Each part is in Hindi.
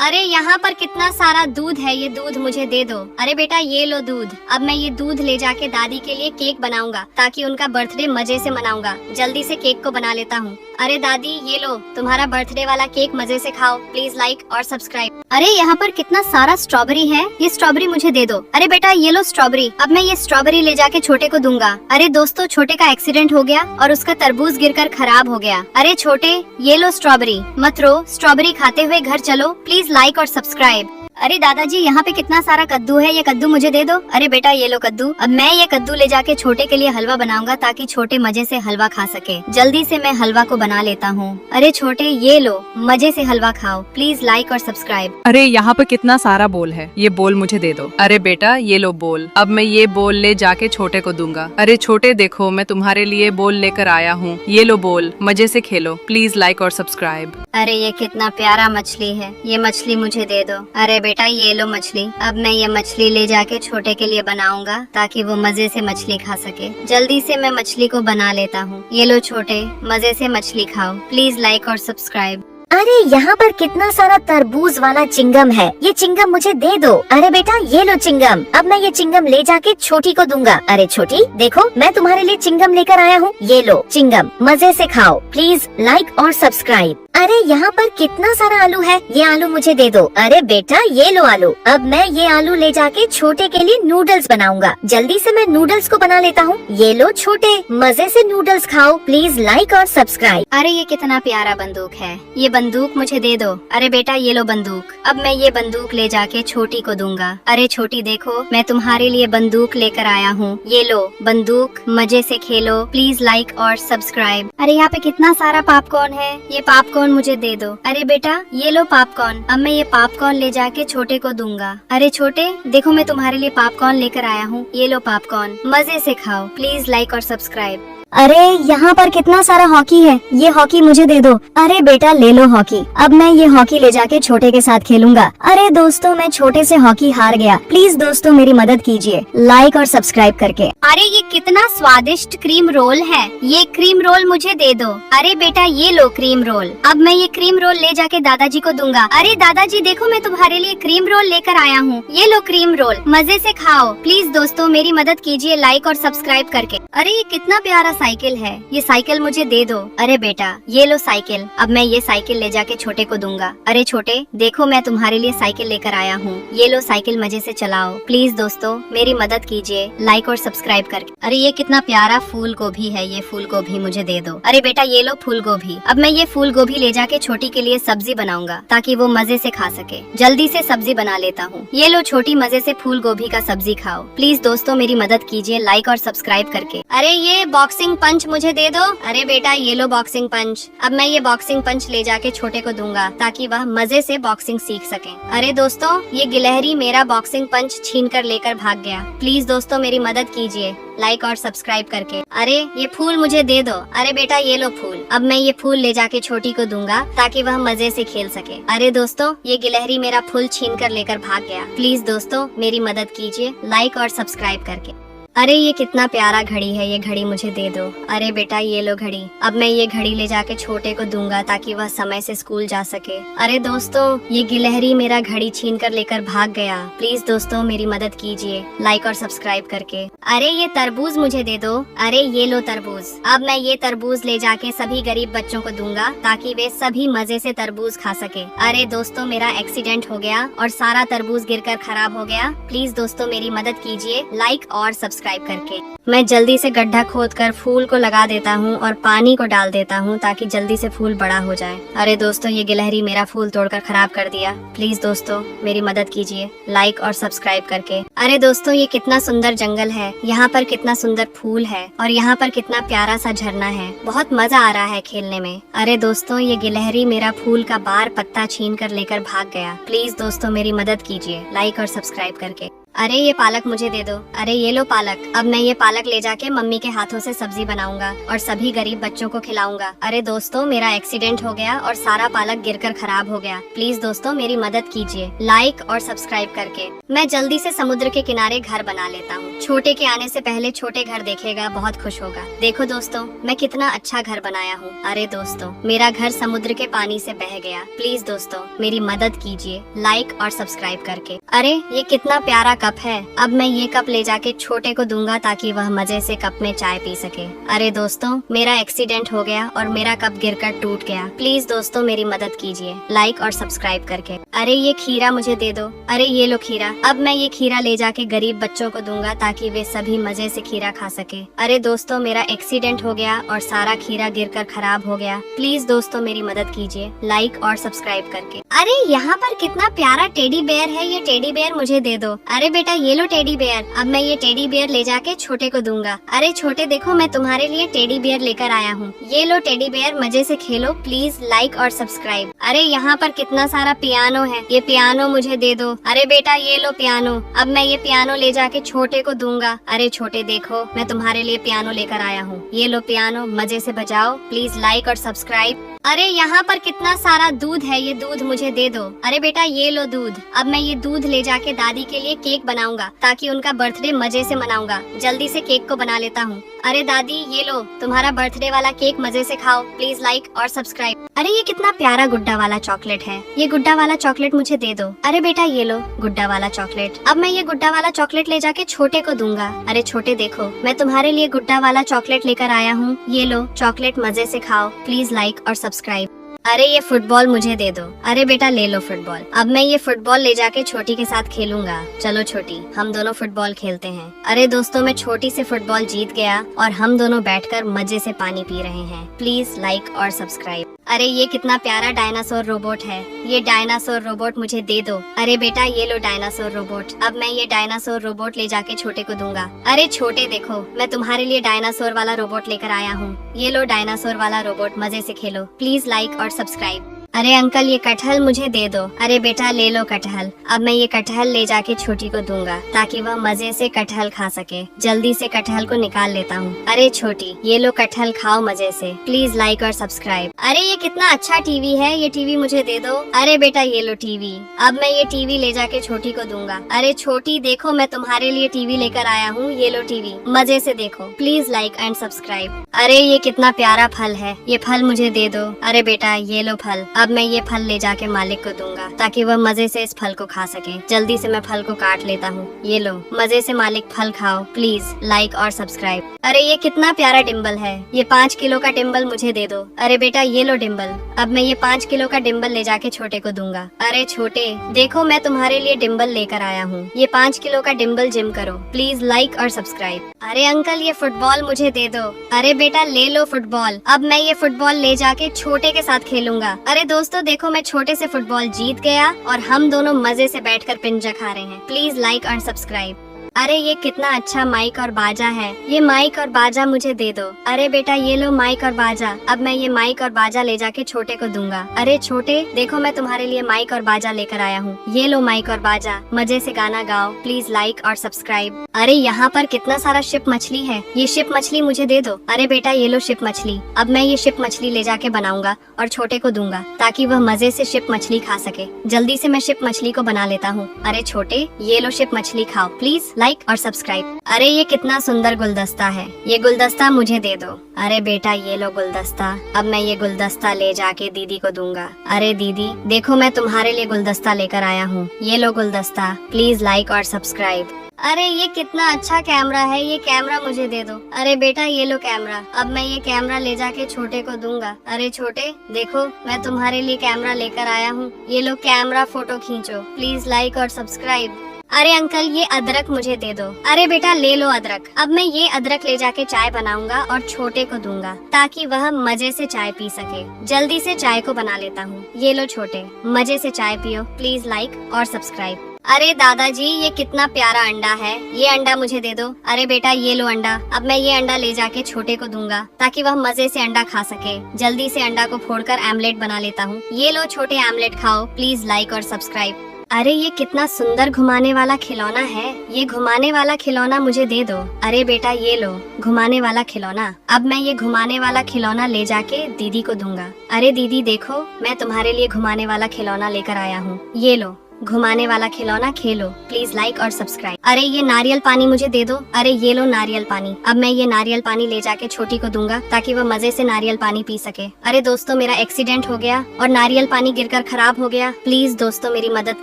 अरे यहाँ पर कितना सारा दूध है, ये दूध मुझे दे दो। अरे बेटा ये लो दूध। अब मैं ये दूध ले जाके दादी के लिए केक बनाऊंगा ताकि उनका बर्थडे मजे से मनाऊंगा। जल्दी से केक को बना लेता हूँ। अरे दादी ये लो तुम्हारा बर्थडे वाला केक, मजे से खाओ। प्लीज लाइक और सब्सक्राइब। अरे यहाँ पर कितना सारा स्ट्रॉबेरी है, ये स्ट्रॉबेरी मुझे दे दो। अरे बेटा ये लो स्ट्रॉबेरी। अब मैं ये स्ट्रॉबेरी ले जाके छोटे को दूंगा। अरे दोस्तों छोटे का एक्सीडेंट हो गया और उसका तरबूज गिरकर खराब हो गया। अरे छोटे ये लो स्ट्रॉबेरी, मत रो, स्ट्रॉबेरी खाते हुए घर चलो। प्लीज लाइक और सब्सक्राइब। अरे दादाजी यहाँ पे कितना सारा कद्दू है, ये कद्दू मुझे दे दो। अरे बेटा ये लो कद्दू। अब मैं ये कद्दू ले जाके छोटे के लिए हलवा बनाऊंगा ताकि छोटे मजे से हलवा खा सके। जल्दी से मैं हलवा को बना लेता हूँ। अरे छोटे ये लो, मजे से हलवा खाओ। प्लीज लाइक और सब्सक्राइब। अरे यहाँ पे कितना सारा बोल है, ये बोल मुझे दे दो। अरे बेटा ये लो बोल। अब मैं ये बोल ले जाके छोटे को दूंगा। अरे छोटे देखो मैं तुम्हारे लिए बोल लेकर आया हूँ, ये लो बोल, मजे से खेलो। प्लीज लाइक और सब्सक्राइब। अरे ये कितना प्यारा मछली है, ये मछली मुझे दे दो। अरे बेटा ये लो मछली। अब मैं ये मछली ले जाके छोटे के लिए बनाऊंगा ताकि वो मजे से मछली खा सके। जल्दी से मैं मछली को बना लेता हूँ। ये लो छोटे, मजे से मछली खाओ। प्लीज लाइक और सब्सक्राइब। अरे यहाँ पर कितना सारा तरबूज वाला चिंगम है, ये चिंगम मुझे दे दो। अरे बेटा ये लो चिंगम। अब मैं ये चिंगम ले जाके छोटी को दूंगा। अरे छोटी देखो मैं तुम्हारे लिए चिंगम लेकर आया हूँ, ये लो चिंगम, मजे से खाओ। प्लीज लाइक और सब्सक्राइब। अरे यहाँ पर कितना सारा आलू है, ये आलू मुझे दे दो। अरे बेटा ये लो आलू। अब मैं ये आलू ले जाके छोटे के लिए नूडल्स बनाऊंगा। जल्दी से मैं नूडल्स को बना लेता हूँ। ये लो छोटे, मजे से नूडल्स खाओ। प्लीज लाइक और सब्सक्राइब। अरे ये कितना प्यारा बंदूक है, ये बंदूक मुझे दे दो। अरे बेटा ये लो बंदूक। अब मैं ये बंदूक ले जाके छोटी को दूंगा। अरे छोटी देखो मैं तुम्हारे लिए बंदूक लेकर आया हूँ, ये लो बंदूक, मजे से खेलो। प्लीज लाइक और सब्सक्राइब। अरे यहाँ पे कितना सारा पॉपकॉर्न है, ये पॉपकॉर्न मुझे दे दो। अरे बेटा ये लो पॉपकॉर्न। अब मैं ये पॉपकॉर्न ले जाके छोटे को दूंगा। अरे छोटे देखो मैं तुम्हारे लिए पॉपकॉर्न लेकर आया हूँ, ये लो पॉपकॉर्न, मजे से खाओ। प्लीज लाइक और सब्सक्राइब। अरे यहाँ पर कितना सारा हॉकी है, ये हॉकी मुझे दे दो। अरे बेटा ले लो हॉकी। अब मैं ये हॉकी ले जाके छोटे के साथ खेलूंगा। अरे दोस्तों मैं छोटे से हॉकी हार गया। प्लीज दोस्तों मेरी मदद कीजिए लाइक और सब्सक्राइब करके। अरे ये कितना स्वादिष्ट क्रीम रोल है, ये क्रीम रोल मुझे दे दो। अरे बेटा ये लो क्रीम रोल। अब मैं ये क्रीम रोल ले जाके दादाजी को दूंगा। अरे दादाजी देखो मैं तुम्हारे लिए क्रीम रोल लेकर आया हूँ, ये लो क्रीम रोल, मजे से खाओ। प्लीज दोस्तों मेरी मदद कीजिए लाइक और सब्सक्राइब करके। अरे ये कितना प्यारा साइकिल है, ये साइकिल मुझे दे दो। अरे बेटा ये लो साइकिल। अब मैं ये साइकिल ले जाके छोटे को दूंगा। अरे छोटे देखो मैं तुम्हारे लिए साइकिल लेकर आया हूँ, ये लो साइकिल, मजे से चलाओ। प्लीज दोस्तों मेरी मदद कीजिए लाइक और सब्सक्राइब करके। अरे ये कितना प्यारा फूल गोभी है, ये फूल गोभी मुझे दे दो। अरे बेटा ये लो फूल गोभी। अब मैं ये फूल गोभी ले जाके छोटी के लिए सब्जी बनाऊंगा ताकि वो मजे से खा सके। जल्दी से सब्जी बना लेता हूँ। ये लो छोटी, मजे से फूल गोभी का सब्जी खाओ। प्लीज दोस्तों मेरी मदद कीजिए लाइक और सब्सक्राइब करके। अरे ये बॉक्सिंग पंच मुझे दे दो। अरे बेटा ये लो बॉक्सिंग पंच। अब मैं ये बॉक्सिंग पंच ले जाके छोटे को दूंगा ताकि वह मजे से बॉक्सिंग सीख सके। अरे दोस्तों ये गिलहरी मेरा बॉक्सिंग पंच छीन कर लेकर भाग गया। प्लीज दोस्तों मेरी मदद कीजिए लाइक और सब्सक्राइब करके। अरे ये फूल मुझे दे दो। अरे बेटा ये लो फूल। अब मैं ये फूल ले जाके छोटी को दूंगा ताकि वह मजे से खेल सके। अरे दोस्तों ये गिलहरी मेरा फूल छीन कर लेकर भाग गया। प्लीज दोस्तों मेरी मदद कीजिए लाइक और सब्सक्राइब करके। अरे ये कितना प्यारा घड़ी है, ये घड़ी मुझे दे दो। अरे बेटा ये लो घड़ी। अब मैं ये घड़ी ले जाके छोटे को दूंगा ताकि वह समय से स्कूल जा सके। अरे दोस्तों ये गिलहरी मेरा घड़ी छीन कर लेकर भाग गया। प्लीज दोस्तों मेरी मदद कीजिए लाइक और सब्सक्राइब करके। अरे ये तरबूज मुझे दे दो। अरे ये लो तरबूज। अब मैं ये तरबूज ले जाके सभी गरीब बच्चों को दूंगा ताकि वे सभी मजे से तरबूज खा सके। अरे दोस्तों मेरा एक्सीडेंट हो गया और सारा तरबूज गिरकर खराब हो गया। प्लीज दोस्तों मेरी मदद कीजिए लाइक और सब्सक्राइब करके। मैं जल्दी से गड्ढा खोदकर फूल को लगा देता हूँ और पानी को डाल देता हूँ ताकि जल्दी से फूल बड़ा हो जाए। अरे दोस्तों ये गिलहरी मेरा फूल तोड़कर खराब कर दिया। प्लीज दोस्तों मेरी मदद कीजिए लाइक और सब्सक्राइब करके। अरे दोस्तों ये कितना सुंदर जंगल है, यहाँ पर कितना सुंदर फूल है और यहाँ पर कितना प्यारा सा झरना है। बहुत मजा आ रहा है खेलने में। अरे दोस्तों ये गिलहरी मेरा फूल का बार पत्ता छीन कर लेकर भाग गया। प्लीज दोस्तों मेरी मदद कीजिए लाइक और सब्सक्राइब करके। अरे ये पालक मुझे दे दो। अरे ये लो पालक। अब मैं ये पालक ले जाके मम्मी के हाथों से सब्जी बनाऊंगा और सभी गरीब बच्चों को खिलाऊंगा। अरे दोस्तों मेरा एक्सीडेंट हो गया और सारा पालक गिरकर खराब हो गया। प्लीज दोस्तों मेरी मदद कीजिए लाइक और सब्सक्राइब करके। मैं जल्दी से समुद्र के किनारे घर बना लेता हूँ। छोटे के आने से पहले छोटे घर देखेगा, बहुत खुश होगा। देखो दोस्तों मैं कितना अच्छा घर बनाया हूँ। अरे दोस्तों मेरा घर समुद्र के पानी से बह गया। प्लीज दोस्तों मेरी मदद कीजिए लाइक और सब्सक्राइब करके। अरे ये कितना प्यारा कप है। अब मैं ये कप ले जाके छोटे को दूंगा ताकि वह मजे से कप में चाय पी सके। अरे दोस्तों मेरा एक्सीडेंट हो गया और मेरा कप गिरकर टूट गया। प्लीज दोस्तों मेरी मदद कीजिए लाइक और सब्सक्राइब करके। अरे ये खीरा मुझे दे दो। अरे ये लो खीरा। अब मैं ये खीरा ले जाके गरीब बच्चों को दूंगा ताकि वे सभी मजे से खीरा खा सके। अरे दोस्तों मेरा एक्सीडेंट हो गया और सारा खीरा गिरकर खराब हो गया। प्लीज दोस्तों मेरी मदद कीजिए लाइक और सब्सक्राइब करके। अरे यहाँ पर कितना प्यारा टेडी बेयर है। ये टेडी बेयर मुझे दे दो। अरे बेटा ये लो टेडी बेयर। अब मैं ये टेडी बेयर ले जाके छोटे को दूंगा। अरे छोटे देखो मैं तुम्हारे लिए टेडी बेयर लेकर आया हूँ। ये लो टेडी बेयर मजे से खेलो। प्लीज लाइक और सब्सक्राइब। अरे यहाँ पर कितना सारा पियानो है। ये पियानो मुझे दे दो। अरे बेटा ये लो पियानो। अब मैं ये पियानो ले जाके छोटे को दूंगा। अरे छोटे देखो मैं तुम्हारे लिए पियानो लेकर आया हूँ। ये लो पियानो मजे से बजाओ। प्लीज लाइक और सब्सक्राइब। अरे यहाँ पर कितना सारा दूध है। ये दूध मुझे दे दो। अरे बेटा ये लो दूध। अब मैं ये दूध ले जाके दादी के लिए केक बनाऊंगा ताकि उनका बर्थडे मजे से मनाऊंगा। जल्दी से केक को बना लेता हूँ। अरे दादी ये लो तुम्हारा बर्थडे वाला केक मजे से खाओ। प्लीज लाइक और सब्सक्राइब। अरे ये कितना प्यारा गुड्डा वाला चॉकलेट है। ये गुड्डा वाला चॉकलेट मुझे दे दो। अरे बेटा ये लो गुड्डा वाला चॉकलेट। अब मैं ये गुड्डा वाला चॉकलेट ले जाके छोटे को दूंगा। अरे छोटे देखो मैं तुम्हारे लिए गुड्डा वाला चॉकलेट लेकर आया हूँ। ये लो चॉकलेट मजे से खाओ। प्लीज लाइक और सब्सक्राइब। अरे ये फुटबॉल मुझे दे दो। अरे बेटा ले लो फुटबॉल। अब मैं ये फुटबॉल ले जाके छोटी के साथ खेलूंगा। चलो छोटी हम दोनों फुटबॉल खेलते हैं। अरे दोस्तों मैं छोटी से फुटबॉल जीत गया और हम दोनों बैठकर मजे से पानी पी रहे हैं। प्लीज लाइक और सब्सक्राइब। अरे ये कितना प्यारा डायनासोर रोबोट है। ये डायनासोर रोबोट मुझे दे दो। अरे बेटा ये लो डायनासोर रोबोट। अब मैं ये डायनासोर रोबोट ले जाके छोटे को दूंगा। अरे छोटे देखो मैं तुम्हारे लिए डायनासोर वाला रोबोट लेकर आया हूँ। ये लो डायनासोर वाला रोबोट मजे से खेलो। प्लीज लाइक और सब्सक्राइब। अरे अंकल ये कटहल मुझे दे दो। अरे बेटा ले लो कटहल। अब मैं ये कटहल ले जाके छोटी को दूंगा ताकि वह मजे से कटहल खा सके। जल्दी से कटहल को निकाल लेता हूँ। अरे छोटी ये लो कटहल खाओ मजे से। प्लीज लाइक और सब्सक्राइब। अरे ये कितना अच्छा टीवी है। ये टीवी मुझे दे दो। अरे बेटा ये लो टीवी। अब मैं ये टीवी ले जाके छोटी को दूंगा। अरे छोटी देखो मैं तुम्हारे लिए टीवी लेकर आया हूँ। ये लो टीवी मजे से देखो। Please like and subscribe. अरे ये कितना प्यारा फल है। ये फल मुझे दे दो। अरे बेटा ये लो फल। अब मैं ये फल ले जाके मालिक को दूंगा ताकि वह मजे से इस फल को खा सके। जल्दी से मैं फल को काट लेता हूँ। ये लो मजे से मालिक फल खाओ। प्लीज लाइक और सब्सक्राइब। अरे ये कितना प्यारा डिम्बल है। ये 5 किलो का डिम्बल मुझे दे दो। अरे बेटा ये लो डिम्बल। अब मैं ये 5 किलो का डिम्बल ले जाके छोटे को दूंगा। अरे छोटे देखो मैं तुम्हारे लिए डिम्बल लेकर आया हूँ। ये 5 किलो का डिम्बल जिम करो। प्लीज लाइक और सब्सक्राइब। अरे अंकल ये फुटबॉल मुझे दे दो। अरे बेटा ले लो फुटबॉल। अब मैं ये फुटबॉल ले जाके छोटे के साथ खेलूंगा। अरे दोस्तों देखो मैं छोटे से फुटबॉल जीत गया और हम दोनों मजे से बैठकर पिंजा खा रहे हैं। प्लीज लाइक और सब्सक्राइब। अरे ये कितना अच्छा माइक और बाजा है। ये माइक और बाजा मुझे दे दो। अरे बेटा ये लो माइक और बाजा। अब मैं ये माइक और बाजा ले जाके छोटे को दूंगा। अरे छोटे देखो मैं तुम्हारे लिए माइक और बाजा लेकर आया हूँ। ये लो माइक और बाजा मजे से गाना गाओ। प्लीज लाइक और सब्सक्राइब। अरे यहाँ पर कितना सारा शिप मछली है। ये शिप मछली मुझे दे दो। अरे बेटा ये लो शिप मछली। अब मैं ये शिप मछली ले जाके बनाऊंगा और छोटे को दूंगा ताकि वह मजे से शिप मछली खा सके। जल्दी से मैं शिप मछली को बना लेता हूँ। अरे छोटे ये लो शिप मछली खाओ। प्लीज लाइक और सब्सक्राइब। अरे ये कितना सुंदर गुलदस्ता है। ये गुलदस्ता मुझे दे दो। अरे बेटा ये लो गुलदस्ता। अब मैं ये गुलदस्ता ले जाके दीदी को दूंगा। अरे दीदी देखो मैं तुम्हारे लिए गुलदस्ता लेकर आया हूँ। ये लो गुलदस्ता। प्लीज लाइक और सब्सक्राइब। अरे ये कितना अच्छा कैमरा है। ये कैमरा मुझे दे दो। अरे बेटा ये लो कैमरा। अब मैं ये कैमरा ले जाके छोटे को दूंगा। अरे छोटे देखो मैं तुम्हारे लिए कैमरा लेकर आया हूँ। ये लो कैमरा फोटो खींचो। प्लीज लाइक और सब्सक्राइब। अरे अंकल ये अदरक मुझे दे दो। अरे बेटा ले लो अदरक। अब मैं ये अदरक ले जाके चाय बनाऊंगा और छोटे को दूंगा ताकि वह मजे से चाय पी सके। जल्दी से चाय को बना लेता हूँ। ये लो छोटे मजे से चाय पियो। प्लीज लाइक और सब्सक्राइब। अरे दादाजी ये कितना प्यारा अंडा है। ये अंडा मुझे दे दो। अरे बेटा ये लो अंडा। अब मैं ये अंडा ले जाके छोटे को दूंगा ताकि वह मजे से अंडा खा सके। जल्दी से अंडा को फोड़कर आमलेट बना लेता हूँ। ये लो छोटे आमलेट खाओ। प्लीज लाइक और सब्सक्राइब। अरे ये कितना सुंदर घुमाने वाला खिलौना है, ये घुमाने वाला खिलौना मुझे दे दो। अरे बेटा ये लो घुमाने वाला खिलौना। अब मैं ये घुमाने वाला खिलौना ले जाके दीदी को दूंगा। अरे दीदी देखो मैं तुम्हारे लिए घुमाने वाला खिलौना लेकर आया हूँ, ये लो घुमाने वाला खिलौना, खेलो। प्लीज लाइक और सब्सक्राइब। अरे ये नारियल पानी मुझे दे दो। अरे ये लो नारियल पानी। अब मैं ये नारियल पानी ले जाके छोटी को दूंगा ताकि वह मजे से नारियल पानी पी सके। अरे दोस्तों मेरा एक्सीडेंट हो गया और नारियल पानी गिरकर खराब हो गया। प्लीज दोस्तों मेरी मदद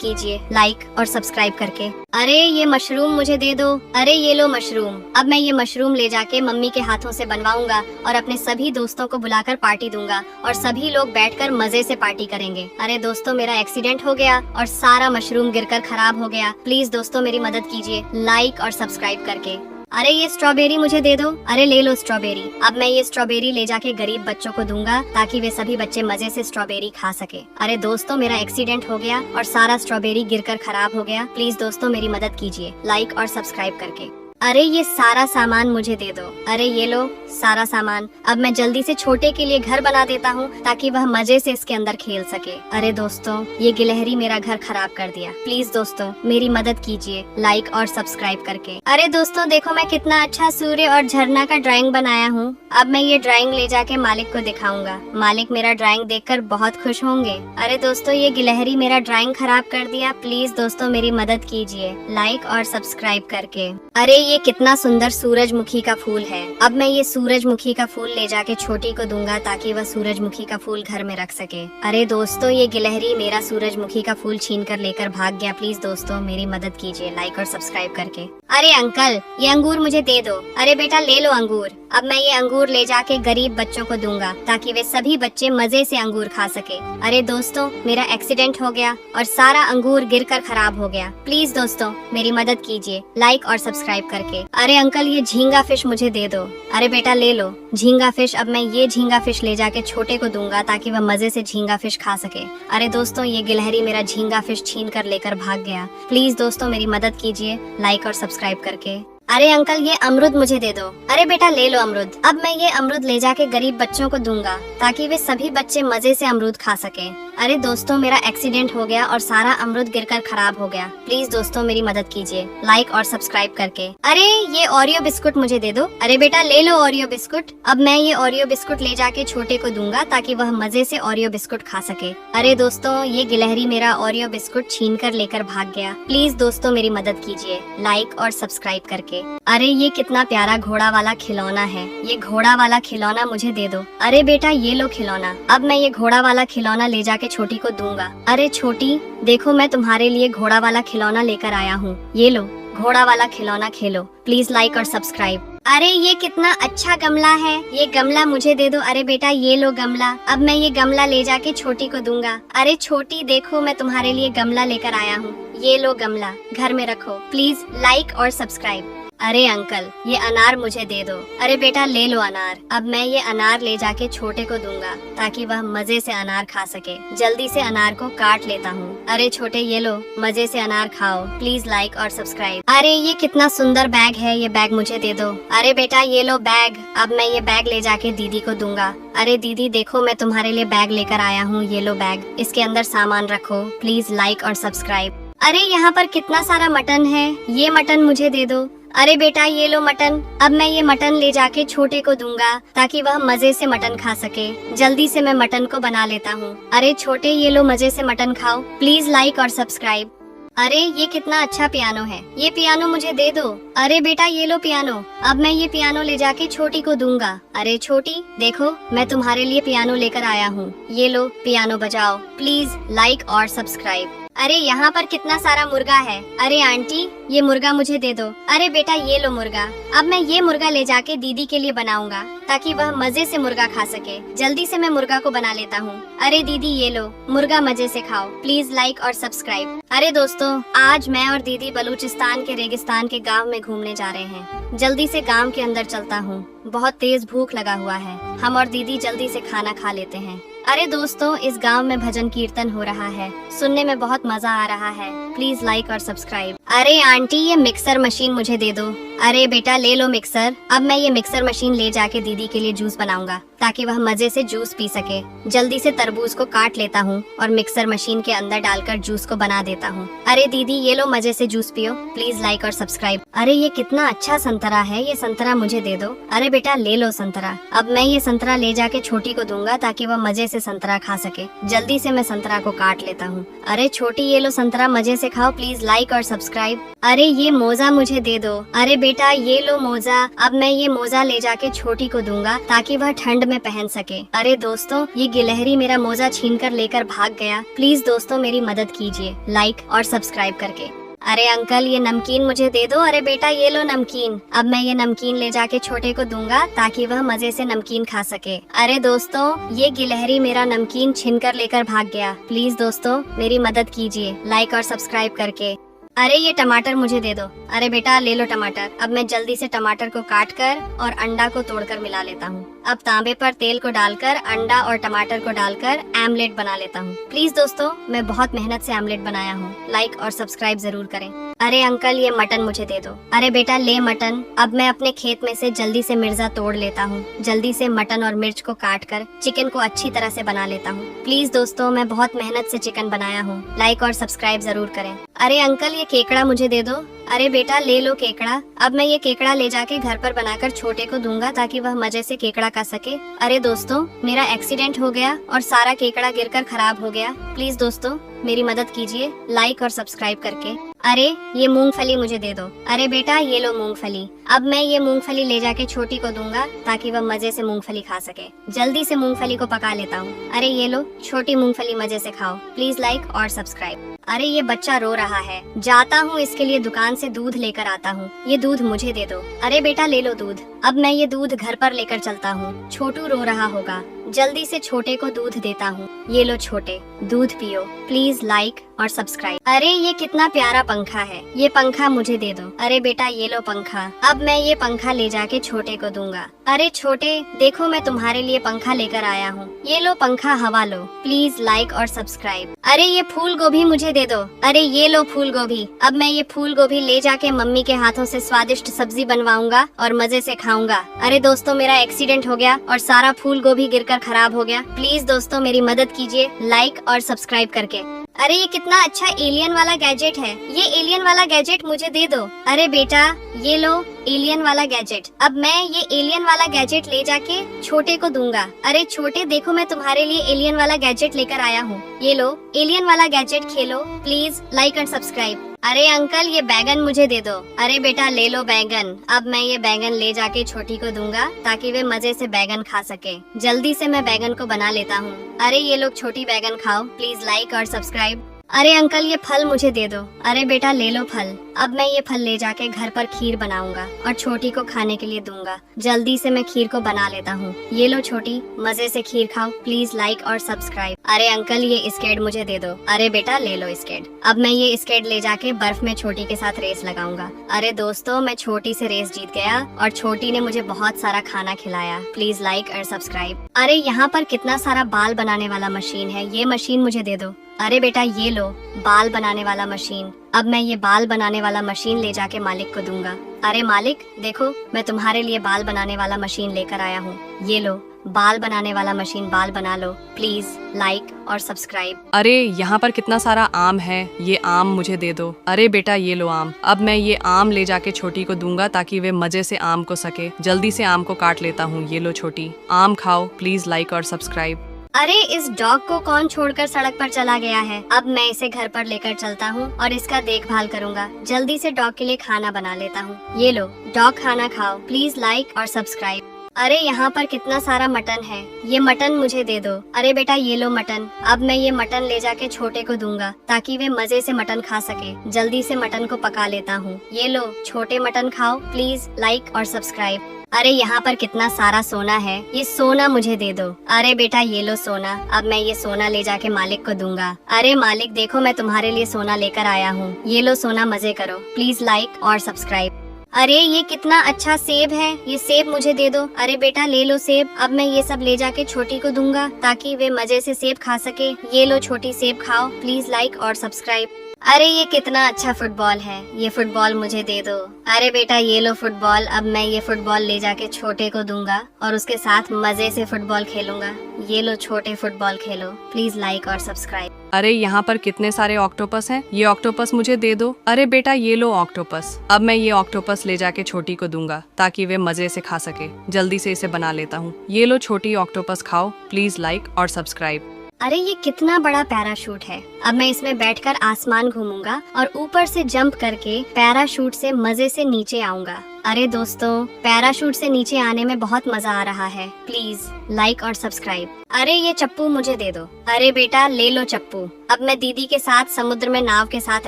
कीजिए लाइक और सब्सक्राइब करके। अरे ये मशरूम मुझे दे दो। अरे ये लो मशरूम। अब मैं ये मशरूम ले जाके मम्मी के हाथों से बनवाऊंगा और अपने सभी दोस्तों को बुलाकर पार्टी दूंगा और सभी लोग बैठकर मजे से पार्टी करेंगे। अरे दोस्तों मेरा एक्सीडेंट हो गया और सारा मशरूम गिरकर खराब हो गया। प्लीज दोस्तों मेरी मदद कीजिए लाइक और सब्सक्राइब करके। अरे ये स्ट्रॉबेरी मुझे दे दो। अरे ले लो स्ट्रॉबेरी। अब मैं ये स्ट्रॉबेरी ले जाके गरीब बच्चों को दूंगा ताकि वे सभी बच्चे मजे से स्ट्रॉबेरी खा सके। अरे दोस्तों मेरा एक्सीडेंट हो गया और सारा स्ट्रॉबेरी गिरकर खराब हो गया। प्लीज दोस्तों मेरी मदद कीजिए लाइक और सब्सक्राइब करके। अरे ये सारा सामान मुझे दे दो। अरे ये लो सारा सामान। अब मैं जल्दी से छोटे के लिए घर बना देता हूँ ताकि वह मजे से इसके अंदर खेल सके। अरे दोस्तों ये गिलहरी मेरा घर खराब कर दिया। प्लीज दोस्तों मेरी मदद कीजिए लाइक और सब्सक्राइब करके। अरे दोस्तों देखो मैं कितना अच्छा सूर्य और झरना का ड्राइंग बनाया हूँ। अब मैं ये ड्राइंग ले जाके मालिक को दिखाऊंगा। मालिक मेरा ड्राइंग देखकर बहुत खुश होंगे। अरे दोस्तों ये गिलहरी मेरा ड्राइंग खराब कर दिया। प्लीज दोस्तों मेरी मदद कीजिए लाइक और सब्सक्राइब करके। अरे ये कितना सुंदर सूरजमुखी का फूल है। अब मैं ये सूरजमुखी का फूल ले जाके छोटी को दूंगा ताकि वह सूरजमुखी का फूल घर में रख सके। अरे दोस्तों ये गिलहरी मेरा सूरजमुखी का फूल छीन कर लेकर भाग गया। प्लीज दोस्तों मेरी मदद कीजिए लाइक और सब्सक्राइब करके। अरे अंकल ये अंगूर मुझे दे दो। अरे बेटा ले लो अंगूर। अब मैं ये अंगूर ले जाके गरीब बच्चों को दूंगा ताकि वे सभी बच्चे मजे से अंगूर खा सके। अरे दोस्तों मेरा एक्सीडेंट हो गया और सारा अंगूर गिरकर खराब हो गया। प्लीज दोस्तों मेरी मदद कीजिए लाइक और सब्सक्राइब करके। अरे अंकल ये झींगा फिश मुझे दे दो। अरे बेटा ले लो झींगा फिश। अब मैं ये झींगा फिश ले जाके छोटे को दूंगा ताकि वह मजे से झींगा फिश खा सके। अरे दोस्तों ये गिलहरी मेरा झींगा फिश छीन कर लेकर भाग गया। प्लीज दोस्तों मेरी मदद कीजिए लाइक और सब्सक्राइब करके। अरे अंकल ये अमरूद मुझे दे दो। अरे बेटा ले लो अमरूद। अब मैं ये अमरूद ले जाके गरीब बच्चों को दूंगा ताकि वे सभी बच्चे मजे से अमरूद खा सके। अरे दोस्तों मेरा एक्सीडेंट हो गया और सारा अमरूद गिरकर खराब हो गया। प्लीज दोस्तों मेरी मदद कीजिए लाइक और सब्सक्राइब करके। अरे ये ओरियो बिस्कुट मुझे दे दो। अरे बेटा ले लो ओरियो बिस्कुट। अब मैं ये ओरियो बिस्कुट ले जाके छोटे को दूंगा ताकि वह मजे से ओरियो बिस्कुट खा सके। अरे दोस्तों ये गिलहरी मेरा ओरियो बिस्कुट छीन कर लेकर भाग गया। प्लीज दोस्तों मेरी मदद कीजिए लाइक और सब्सक्राइब करके। अरे ये कितना प्यारा घोड़ा वाला खिलौना है। ये घोड़ा वाला खिलौना मुझे दे दो। अरे बेटा ये लो खिलौना। अब मैं ये घोड़ा वाला खिलौना ले जाके छोटी को दूंगा। अरे छोटी देखो मैं तुम्हारे लिए घोड़ा वाला खिलौना लेकर आया हूँ, ये लो घोड़ा वाला खिलौना, खेलो। प्लीज लाइक और सब्सक्राइब। अरे ये कितना अच्छा गमला है, ये गमला मुझे दे दो। अरे बेटा ये लो गमला। अब मैं ये गमला ले जाके छोटी को दूंगा। अरे छोटी देखो मैं तुम्हारे लिए गमला लेकर आया हूँ, ये लो गमला, घर में रखो। प्लीज लाइक और सब्सक्राइब। अरे अंकल ये अनार मुझे दे दो। अरे बेटा ले लो अनार। अब मैं ये अनार ले जाके छोटे को दूंगा ताकि वह मजे से अनार खा सके। जल्दी से अनार को काट लेता हूँ। अरे छोटे ये लो मजे से अनार खाओ। प्लीज लाइक और सब्सक्राइब। अरे ये कितना सुंदर बैग है, ये बैग मुझे दे दो। अरे बेटा ये लो बैग। अब मैं ये बैग ले जाके दीदी को दूंगा। अरे दीदी देखो मैं तुम्हारे लिए बैग लेकर आया हूँ, ये लो बैग, इसके अंदर सामान रखो। प्लीज लाइक और सब्सक्राइब। अरे यहाँ पर कितना सारा मटन है, ये मटन मुझे दे दो। अरे बेटा ये लो मटन। अब मैं ये मटन ले जाके छोटे को दूंगा ताकि वह मजे से मटन खा सके। जल्दी से मैं मटन को बना लेता हूँ। अरे छोटे ये लो मजे से मटन खाओ। प्लीज लाइक और सब्सक्राइब। अरे ये कितना अच्छा पियानो है, ये पियानो मुझे दे दो। अरे बेटा ये लो पियानो। अब मैं ये पियानो ले जाके छोटी को दूंगा। अरे छोटी देखो मैं तुम्हारे लिए पियानो लेकर आया हूँ, ये लो पियानो बजाओ। प्लीज लाइक और सब्सक्राइब। अरे यहाँ पर कितना सारा मुर्गा है। अरे आंटी ये मुर्गा मुझे दे दो। अरे बेटा ये लो मुर्गा। अब मैं ये मुर्गा ले जाके दीदी के लिए बनाऊंगा ताकि वह मजे से मुर्गा खा सके। जल्दी से मैं मुर्गा को बना लेता हूँ। अरे दीदी ये लो मुर्गा, मजे से खाओ। प्लीज लाइक और सब्सक्राइब। अरे दोस्तों आज मैं और दीदी बलूचिस्तान के रेगिस्तान के गांव में घूमने जा रहे हैं। जल्दी से गांव के अंदर चलता हूँ, बहुत तेज भूख लगा हुआ है। हम और दीदी जल्दी से खाना खा लेते हैं। अरे दोस्तों इस गांव में भजन कीर्तन हो रहा है, सुनने में बहुत मजा आ रहा है। प्लीज लाइक और सब्सक्राइब। अरे आंटी ये मिक्सर मशीन मुझे दे दो। अरे बेटा ले लो मिक्सर। अब मैं ये मिक्सर मशीन ले जाके दीदी के लिए जूस बनाऊंगा ताकि वह मजे से जूस पी सके। जल्दी से तरबूज को काट लेता हूँ और मिक्सर मशीन के अंदर डालकर जूस को बना देता हूँ। अरे दीदी ये लो मजे से जूस पियो, प्लीज लाइक और सब्सक्राइब। अरे ये कितना अच्छा संतरा है, ये संतरा मुझे दे दो। अरे बेटा ले लो संतरा। अब मैं ये संतरा ले जाके छोटी को दूंगा ताकि वह मजे से संतरा खा सके। जल्दी से मैं संतरा को काट लेता हूँ। अरे छोटी ये लो संतरा, मजे से खाओ, प्लीज लाइक और सब्सक्राइब। अरे ये मोजा मुझे दे दो। अरे बेटा ये लो मोजा। अब मैं ये मोजा ले जाके छोटी को दूंगा ताकि वह ठंड में पहन सके। अरे दोस्तों ये गिलहरी मेरा मोजा छीनकर लेकर भाग गया। प्लीज दोस्तों मेरी मदद कीजिए लाइक और सब्सक्राइब करके। अरे अंकल ये नमकीन मुझे दे दो। अरे बेटा ये लो नमकीन। अब मैं ये नमकीन ले जाके छोटे को दूंगा ताकि वह मजे से नमकीन खा सके। अरे दोस्तों ये गिलहरी मेरा नमकीन छीनकर लेकर भाग गया। प्लीज दोस्तों मेरी मदद कीजिए लाइक और सब्सक्राइब करके। अरे ये टमाटर मुझे दे दो। अरे बेटा ले लो टमाटर। अब मैं जल्दी से टमाटर को काट कर और अंडा को तोड़कर मिला लेता हूँ। अब तांबे पर तेल को डालकर अंडा और टमाटर को डालकर आमलेट बना लेता हूँ। प्लीज दोस्तों मैं बहुत मेहनत से आमलेट बनाया हूँ, लाइक और सब्सक्राइब जरूर करें। अरे अंकल ये मटन मुझे दे दो। अरे बेटा ले मटन। अब मैं अपने खेत में से जल्दी से मिर्चा तोड़ लेता हूँ। जल्दी से मटन और मिर्च को काट कर चिकन को अच्छी तरह से बना लेता हूँ। प्लीज दोस्तों मैं बहुत मेहनत से चिकन बनाया हूँ, लाइक और सब्सक्राइब जरूर करें। अरे अंकल ये केकड़ा मुझे दे दो। अरे बेटा ले लो केकड़ा। अब मैं ये केकड़ा ले जाके घर पर बनाकर छोटे को दूंगा ताकि वह मजे से केकड़ा खा सके। अरे दोस्तों मेरा एक्सीडेंट हो गया और सारा केकड़ा गिरकर खराब हो गया। प्लीज दोस्तों मेरी मदद कीजिए लाइक और सब्सक्राइब करके। अरे ये मूंगफली मुझे दे दो। अरे बेटा ये लो मूंगफली। अब मैं ये मूंगफली ले जाके छोटी को दूंगा ताकि वह मजे से मूंगफली खा सके। जल्दी से मूंगफली को पका लेता हूँ। अरे ये लो छोटी मूंगफली, मजे से खाओ, प्लीज लाइक और सब्सक्राइब। अरे ये बच्चा रो रहा है, जाता हूँ इसके लिए दुकान से दूध लेकर आता हूँ। ये दूध मुझे दे दो। अरे बेटा ले लो दूध। अब मैं ये दूध घर पर लेकर चलता हूँ। छोटू रो रहा होगा, जल्दी से छोटे को दूध देता हूँ। ये लो छोटे दूध पियो, प्लीज लाइक और सब्सक्राइब। अरे ये कितना प्यारा पंखा है, ये पंखा मुझे दे दो। अरे बेटा ये लो पंखा। अब मैं ये पंखा ले जाके छोटे को दूंगा। अरे छोटे देखो मैं तुम्हारे लिए पंखा लेकर आया हूँ। ये लो पंखा, हवा लो, प्लीज लाइक और सब्सक्राइब। अरे ये फूल गोभी मुझे दे दो। अरे ये लो फूल गोभी। अब मैं ये फूल गोभी ले जाके मम्मी के हाथों से स्वादिष्ट सब्जी बनवाऊंगा और मजे से खाऊंगा। अरे दोस्तों मेरा एक्सीडेंट हो गया और सारा फूल गोभी गिरकर खराब हो गया। प्लीज दोस्तों मेरी मदद कीजिए लाइक और सब्सक्राइब करके। अरे ये कितना अच्छा एलियन वाला गैजेट है, ये एलियन वाला गैजेट मुझे दे दो। अरे बेटा ये लो एलियन वाला गैजेट। अब मैं ये एलियन वाला गैजेट ले जाके छोटे को दूंगा। अरे छोटे देखो मैं तुम्हारे लिए एलियन वाला गैजेट लेकर आया हूँ। ये लो एलियन वाला gadget, Khelo, please like and subscribe. अरे अंकल ये बैगन मुझे दे दो। अरे बेटा ले लो बैगन। अब मैं ये बैगन ले जाके छोटी को दूंगा ताकि वे मजे से बैगन खा सके। जल्दी से मैं बैगन को बना लेता हूँ। अरे ये लोग छोटी बैगन खाओ, प्लीज लाइक और सब्सक्राइब। अरे अंकल ये फल मुझे दे दो। अरे बेटा ले लो फल। अब मैं ये फल ले जाके घर पर खीर बनाऊंगा और छोटी को खाने के लिए दूंगा। जल्दी से मैं खीर को बना लेता हूँ। ये लो छोटी, मजे से खीर खाओ, प्लीज लाइक और सब्सक्राइब। अरे अंकल ये स्केट मुझे दे दो। अरे बेटा ले लो स्केट। अब मैं ये स्केट ले जाके बर्फ में छोटी के साथ रेस लगाऊंगा। अरे दोस्तों मैं छोटी से रेस जीत गया और छोटी ने मुझे बहुत सारा खाना खिलाया। प्लीज लाइक और सब्सक्राइब। अरे यहाँ पर कितना सारा बाल बनाने वाला मशीन है, ये मशीन मुझे दे दो। अरे बेटा ये लो बाल बनाने वाला मशीन। अब मैं ये बाल बनाने वाला मशीन ले जाके मालिक को दूंगा। अरे मालिक देखो मैं तुम्हारे लिए बाल बनाने वाला मशीन लेकर आया हूँ। ये लो बाल बनाने वाला मशीन, बाल बना लो, प्लीज लाइक और सब्सक्राइब। अरे यहाँ पर कितना सारा आम है, ये आम मुझे दे दो। अरे बेटा ये लो आम। अब मैं ये आम ले जाके छोटी को दूंगा ताकि वे मजे से आम को सके। जल्दी से आम को काट लेता हूँ। ये लो छोटी, आम खाओ, प्लीज लाइक और सब्सक्राइब। अरे इस डॉग को कौन छोड़कर सड़क पर चला गया है। अब मैं इसे घर पर लेकर चलता हूँ और इसका देखभाल करूँगा। जल्दी से डॉग के लिए खाना बना लेता हूँ। ये लो डॉग खाना खाओ, प्लीज लाइक और सब्सक्राइब। अरे यहाँ पर कितना सारा मटन है, ये मटन मुझे दे दो। अरे बेटा ये लो मटन। अब मैं ये मटन ले जाके छोटे को दूंगा ताकि वे मजे से मटन खा सके। जल्दी से मटन को पका लेता हूँ। ये लो छोटे मटन खाओ, प्लीज लाइक और सब्सक्राइब। अरे यहाँ पर कितना सारा सोना है, ये सोना मुझे दे दो। अरे बेटा ये लो सोना। अब मैं ये सोना ले जाके मालिक को दूंगा। अरे मालिक देखो मैं तुम्हारे लिए सोना लेकर आया हूँ। ये लो सोना, मजे करो, प्लीज लाइक और सब्सक्राइब। अरे ये कितना अच्छा सेब है, ये सेब मुझे दे दो। अरे बेटा ले लो सेब। अब मैं ये सब ले जाके छोटी को दूंगा ताकि वे मजे से सेब खा सके। ये लो छोटी सेब खाओ, प्लीज लाइक और सब्सक्राइब। अरे ये कितना अच्छा फुटबॉल है, ये फुटबॉल मुझे दे दो। अरे बेटा ये लो फुटबॉल, अब मैं ये फुटबॉल ले जाके छोटे को दूंगा और उसके साथ मजे से फुटबॉल खेलूंगा। ये लो छोटे, फुटबॉल खेलो। प्लीज लाइक और सब्सक्राइब। अरे यहाँ पर कितने सारे ऑक्टोपस हैं, ये ऑक्टोपस मुझे दे दो। अरे बेटा ये लो ऑक्टोपस, अब मैं ये ऑक्टोपस ले जाके छोटी को दूंगा ताकि वे मजे से खा सके। जल्दी से इसे बना लेता हूँ। ये लो छोटी ऑक्टोपस खाओ। प्लीज लाइक और सब्सक्राइब। अरे ये कितना बड़ा पैराशूट है, अब मैं इसमें बैठकर आसमान घूमूंगा और ऊपर से जंप करके पैराशूट से मजे से नीचे आऊंगा। अरे दोस्तों, पैराशूट से नीचे आने में बहुत मजा आ रहा है। प्लीज लाइक और सब्सक्राइब। अरे ये चप्पू मुझे दे दो। अरे बेटा ले लो चप्पू, अब मैं दीदी के साथ समुद्र में नाव के साथ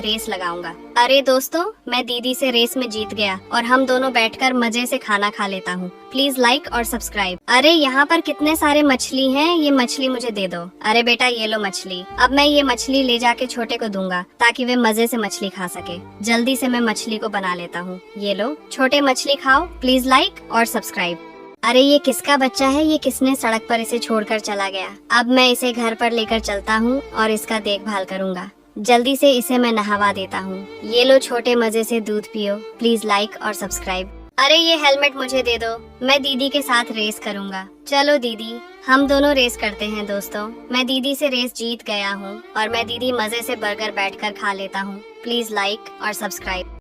रेस लगाऊंगा। अरे दोस्तों, मैं दीदी से रेस में जीत गया और हम दोनों बैठकर मजे से खाना खा लेता हूँ। प्लीज लाइक और सब्सक्राइब। अरे यहाँ पर कितने सारे मछली हैं, ये मछली मुझे दे दो। अरे बेटा ये लो मछली, अब मैं ये मछली ले जाके छोटे को दूंगा ताकि वे मजे से मछली खा सके। जल्दी से मैं मछली को बना लेता हूँ। ये लो छोटे, मछली खाओ। प्लीज लाइक और सब्सक्राइब। अरे ये किसका बच्चा है, ये किसने सड़क पर इसे छोड़कर चला गया। अब मैं इसे घर पर लेकर चलता हूँ और इसका देखभाल करूँगा। जल्दी से इसे मैं नहवा देता हूँ। ये लो छोटे, मजे से दूध पियो। प्लीज लाइक और सब्सक्राइब। अरे ये हेलमेट मुझे दे दो, मैं दीदी के साथ रेस करूँगा। चलो दीदी, हम दोनों रेस करते हैं। दोस्तों, मैं दीदी से रेस जीत गया हूँ और मैं दीदी मजे से बर्गर बैठकर खा लेता हूँ। प्लीज लाइक और सब्सक्राइब।